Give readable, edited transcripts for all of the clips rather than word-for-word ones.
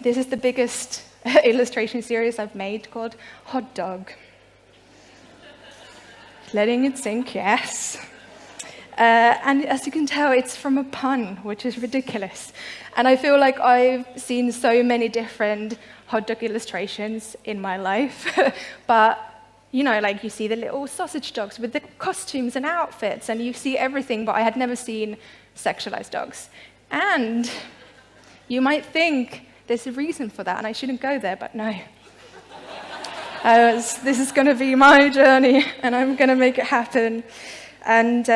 This is the biggest illustration series I've made called Hot Dog. Letting it sink, yes. And as you can tell, it's from a pun, which is ridiculous. And I feel like I've seen so many different hot dog illustrations in my life. But, you know, like you see the little sausage dogs with the costumes and outfits, and you see everything, but I had never seen sexualized dogs. And you might think there's a reason for that, and I shouldn't go there, but no. This is going to be my journey, and I'm going to make it happen. And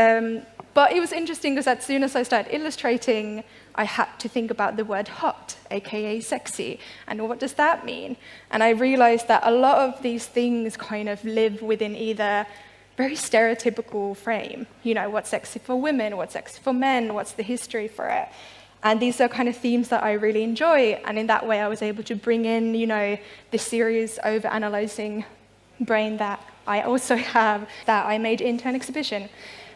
but it was interesting because as soon as I started illustrating, I had to think about the word hot, aka sexy, and what does that mean? And I realized that a lot of these things kind of live within either very stereotypical frame. You know, what's sexy for women, what's sexy for men, what's the history for it? And these are kind of themes that I really enjoy, and in that way I was able to bring in, you know, this series over-analyzing brain that I also have, that I made into an exhibition.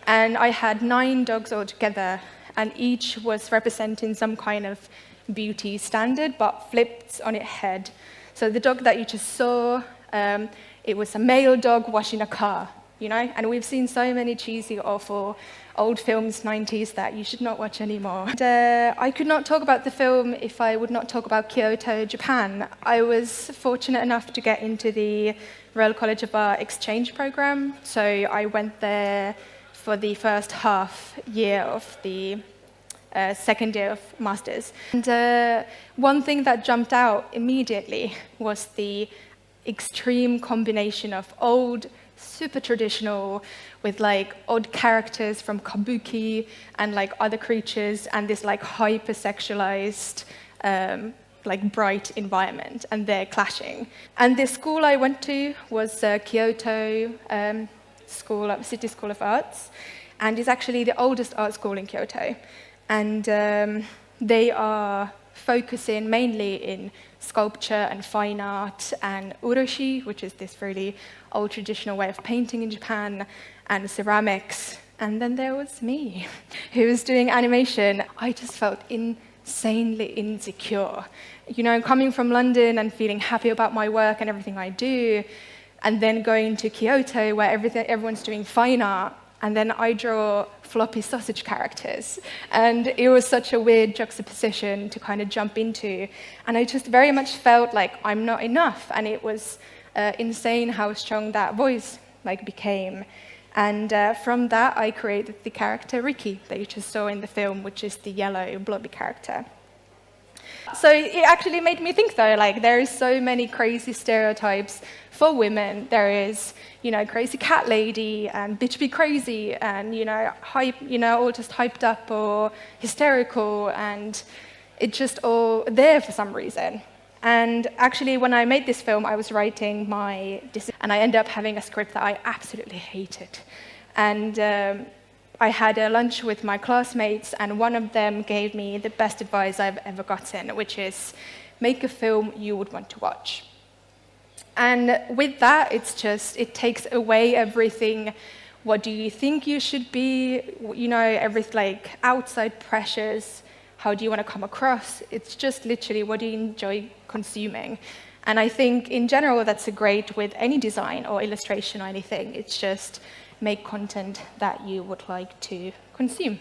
And I had 9 dogs altogether, and each was representing some kind of beauty standard, but flipped on its head. So the dog that you just saw, it was a male dog washing a car, you know? And we've seen so many cheesy, awful old films, 90s, that you should not watch anymore. And, I could not talk about the film if I would not talk about Kyoto, Japan. I was fortunate enough to get into the Royal College of Art exchange program, so I went there for the first half year of the second year of masters. And one thing that jumped out immediately was the extreme combination of old, super traditional, with like odd characters from kabuki and like other creatures, and this like hyper-sexualized, like bright environment, and they're clashing. And the school I went to was Kyoto City School of Arts, and it's actually the oldest art school in Kyoto. And they are focusing mainly in sculpture and fine art and urushi, which is this really old traditional way of painting in Japan, and ceramics. And then there was me, who was doing animation. I just felt insanely insecure. You know, coming from London and feeling happy about my work and everything I do, and then going to Kyoto where everyone's doing fine art, and then I draw floppy sausage characters. And it was such a weird juxtaposition to kind of jump into. And I just very much felt like I'm not enough. And it was insane how strong that voice like became. And from that, I created the character Ricky that you just saw in the film, which is the yellow blobby character. So it actually made me think, though, like there is so many crazy stereotypes for women. There is, you know, crazy cat lady and bitch be crazy, and you know, hype, you know, all just hyped up or hysterical, and it's just all there for some reason. And actually, when I made this film, I was writing my and I ended up having a script that I absolutely hated. And I had a lunch with my classmates, and one of them gave me the best advice I've ever gotten, which is make a film you would want to watch. And with that, it takes away everything. What do you think you should be? You know, everything like outside pressures. How do you want to come across? It's just literally what do you enjoy consuming? And I think in general, that's a great with any design or illustration or anything. It's just make content that you would like to consume.